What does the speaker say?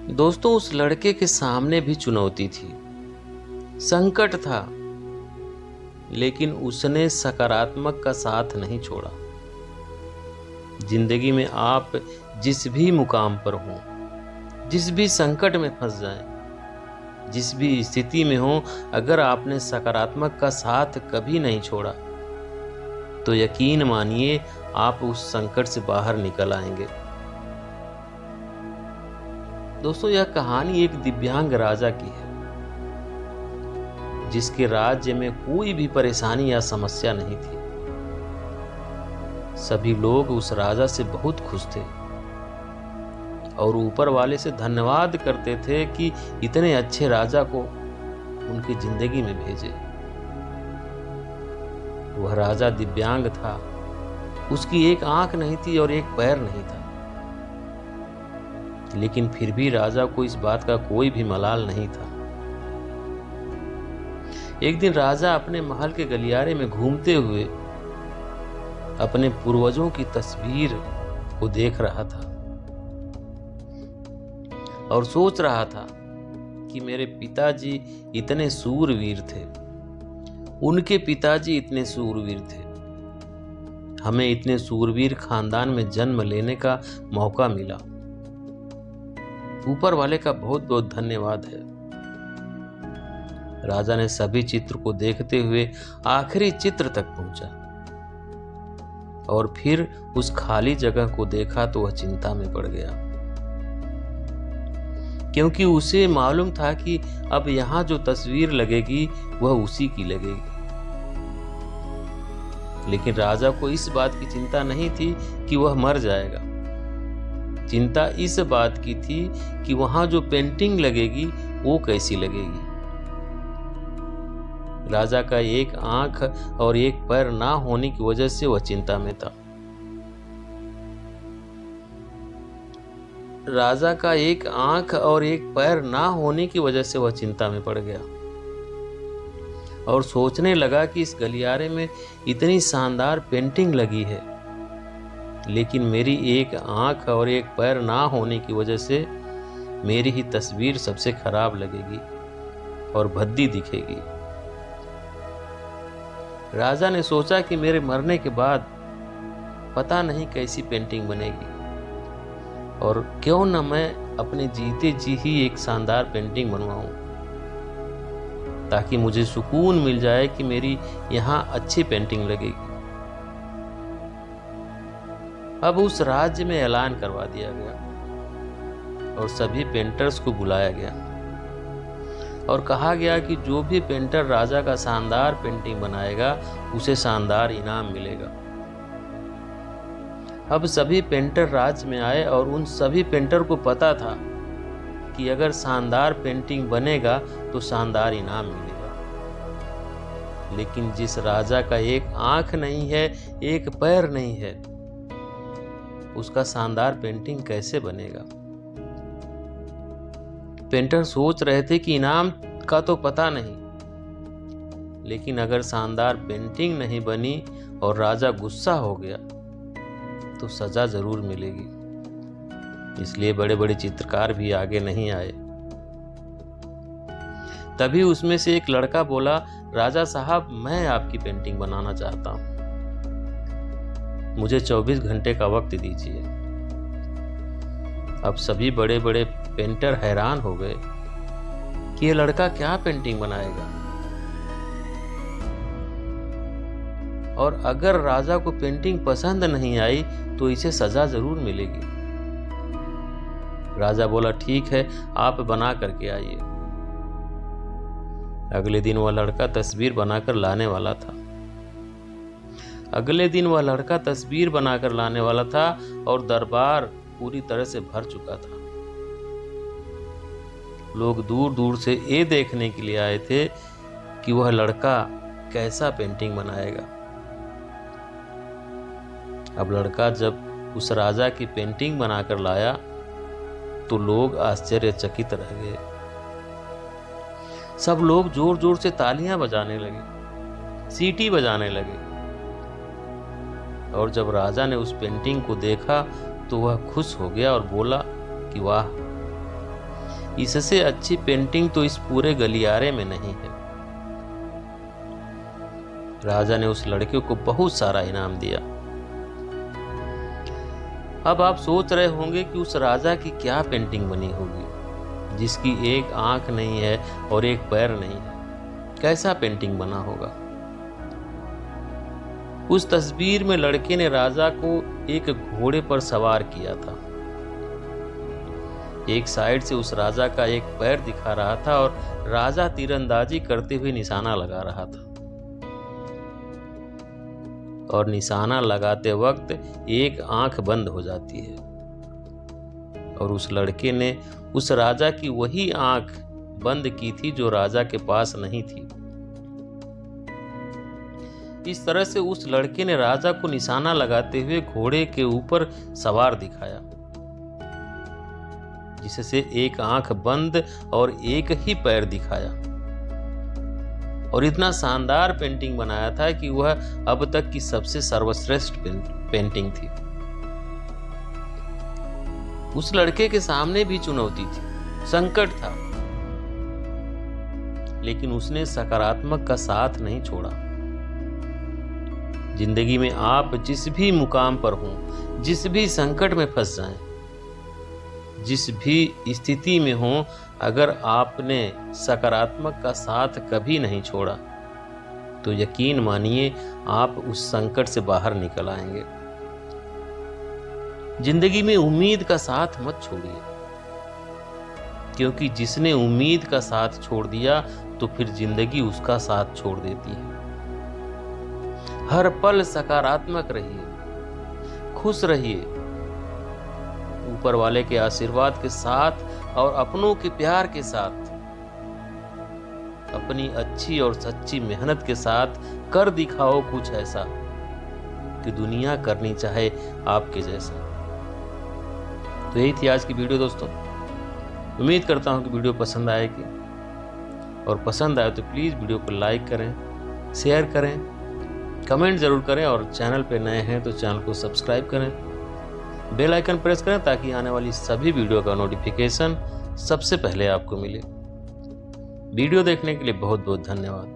दोस्तों, उस लड़के के सामने भी चुनौती थी, संकट था, लेकिन उसने सकारात्मक का साथ नहीं छोड़ा। जिंदगी में आप जिस भी मुकाम पर हों, जिस भी संकट में फंस जाएं, जिस भी स्थिति में हो, अगर आपने सकारात्मक का साथ कभी नहीं छोड़ा तो यकीन मानिए आप उस संकट से बाहर निकल आएंगे। दोस्तों, यह कहानी एक दिव्यांग राजा की है, जिसके राज्य में कोई भी परेशानी या समस्या नहीं थी। सभी लोग उस राजा से बहुत खुश थे और ऊपर वाले से धन्यवाद करते थे कि इतने अच्छे राजा को उनकी जिंदगी में भेजे। वह राजा दिव्यांग था, उसकी एक आंख नहीं थी और एक पैर नहीं था, लेकिन फिर भी राजा को इस बात का कोई भी मलाल नहीं था। एक दिन राजा अपने महल के गलियारे में घूमते हुए अपने पूर्वजों की तस्वीर को देख रहा था और सोच रहा था कि मेरे पिताजी इतने सूरवीर थे, उनके पिताजी इतने सूरवीर थे, हमें इतने सूरवीर खानदान में जन्म लेने का मौका मिला। ऊपर वाले का बहुत बहुत धन्यवाद है। राजा ने सभी चित्र को देखते हुए आखिरी चित्र तक पहुंचा और फिर उस खाली जगह को देखा तो वह चिंता में पड़ गया, क्योंकि उसे मालूम था कि अब यहां जो तस्वीर लगेगी वह उसी की लगेगी। लेकिन राजा को इस बात की चिंता नहीं थी कि वह मर जाएगा। चिंता इस बात की थी कि वहां जो पेंटिंग लगेगी वो कैसी लगेगी। राजा का एक आंख और एक पैर ना होने की वजह से वह चिंता में था। राजा का एक आंख और एक पैर ना होने की वजह से वह चिंता में पड़ गया और सोचने लगा कि इस गलियारे में इतनी शानदार पेंटिंग लगी है, लेकिन मेरी एक आंख और एक पैर ना होने की वजह से मेरी ही तस्वीर सबसे खराब लगेगी और भद्दी दिखेगी। राजा ने सोचा कि मेरे मरने के बाद पता नहीं कैसी पेंटिंग बनेगी, और क्यों न मैं अपने जीते जी ही एक शानदार पेंटिंग बनवाऊं, ताकि मुझे सुकून मिल जाए कि मेरी यहां अच्छी पेंटिंग लगेगी। अब उस राज्य में ऐलान करवा दिया गया और सभी पेंटर्स को बुलाया गया और कहा गया कि जो भी पेंटर राजा का शानदार पेंटिंग बनाएगा उसे शानदार इनाम मिलेगा। अब सभी पेंटर राज्य में आए और उन सभी पेंटर को पता था कि अगर शानदार पेंटिंग बनेगा तो शानदार इनाम मिलेगा। लेकिन जिस राजा का एक आंख नहीं है, एक पैर नहीं है, उसका शानदार पेंटिंग कैसे बनेगा? पेंटर सोच रहे थे कि इनाम का तो पता नहीं, लेकिन अगर शानदार पेंटिंग नहीं बनी और राजा गुस्सा हो गया तो सजा जरूर मिलेगी। इसलिए बड़े बड़े चित्रकार भी आगे नहीं आए। तभी उसमें से एक लड़का बोला, राजा साहब, मैं आपकी पेंटिंग बनाना चाहता हूं, मुझे 24 घंटे का वक्त दीजिए। अब सभी बड़े बड़े पेंटर हैरान हो गए कि ये लड़का क्या पेंटिंग बनाएगा, और अगर राजा को पेंटिंग पसंद नहीं आई तो इसे सजा जरूर मिलेगी। राजा बोला, ठीक है, आप बना करके आइए। अगले दिन वह लड़का तस्वीर बनाकर लाने वाला था। और दरबार पूरी तरह से भर चुका था। लोग दूर दूर से ये देखने के लिए आए थे कि वह लड़का कैसा पेंटिंग बनाएगा। अब लड़का जब उस राजा की पेंटिंग बनाकर लाया तो लोग आश्चर्यचकित रह गए। सब लोग जोर जोर से तालियां बजाने लगे, सीटी बजाने लगे, और जब राजा ने उस पेंटिंग को देखा तो वह खुश हो गया और बोला कि वाह, इससे अच्छी पेंटिंग तो इस पूरे गलियारे में नहीं है। राजा ने उस लड़के को बहुत सारा इनाम दिया। अब आप सोच रहे होंगे कि उस राजा की क्या पेंटिंग बनी होगी, जिसकी एक आंख नहीं है और एक पैर नहीं है। कैसा पेंटिंग बना होगा। उस तस्वीर में लड़के ने राजा को एक घोड़े पर सवार किया था। एक साइड से उस राजा का एक पैर दिखा रहा था और राजा तीरंदाजी करते हुए निशाना लगा रहा था। और निशाना लगाते वक्त एक आंख बंद हो जाती है और उस लड़के ने उस राजा की वही आंख बंद की थी जो राजा के पास नहीं थी। इस तरह से उस लड़के ने राजा को निशाना लगाते हुए घोड़े के ऊपर सवार दिखाया, जिससे एक आंख बंद और एक ही पैर दिखाया। और इतना शानदार पेंटिंग बनाया था कि वह अब तक की सबसे सर्वश्रेष्ठ पेंटिंग थी। उस लड़के के सामने भी चुनौती थी, संकट था, लेकिन उसने सकारात्मक का साथ नहीं छोड़ा। जिंदगी में आप जिस भी मुकाम पर हों, जिस भी संकट में फंस जाएं, जिस भी स्थिति में हों, अगर आपने सकारात्मक का साथ कभी नहीं छोड़ा तो यकीन मानिए आप उस संकट से बाहर निकल आएंगे। जिंदगी में उम्मीद का साथ मत छोड़िए, क्योंकि जिसने उम्मीद का साथ छोड़ दिया तो फिर जिंदगी उसका साथ छोड़ देती है। हर पल सकारात्मक रहिए, खुश रहिए, ऊपर वाले के आशीर्वाद के साथ और अपनों के प्यार के साथ, अपनी अच्छी और सच्ची मेहनत के साथ कर दिखाओ कुछ ऐसा कि दुनिया करनी चाहे आपके जैसा। तो यही थी आज की वीडियो दोस्तों। उम्मीद करता हूं कि वीडियो पसंद आएगी, और पसंद आए तो प्लीज़ वीडियो को लाइक करें, शेयर करें, कमेंट जरूर करें, और चैनल पे नए हैं तो चैनल को सब्सक्राइब करें, बेल आइकन प्रेस करें ताकि आने वाली सभी वीडियो का नोटिफिकेशन सबसे पहले आपको मिले। वीडियो देखने के लिए बहुत बहुत धन्यवाद।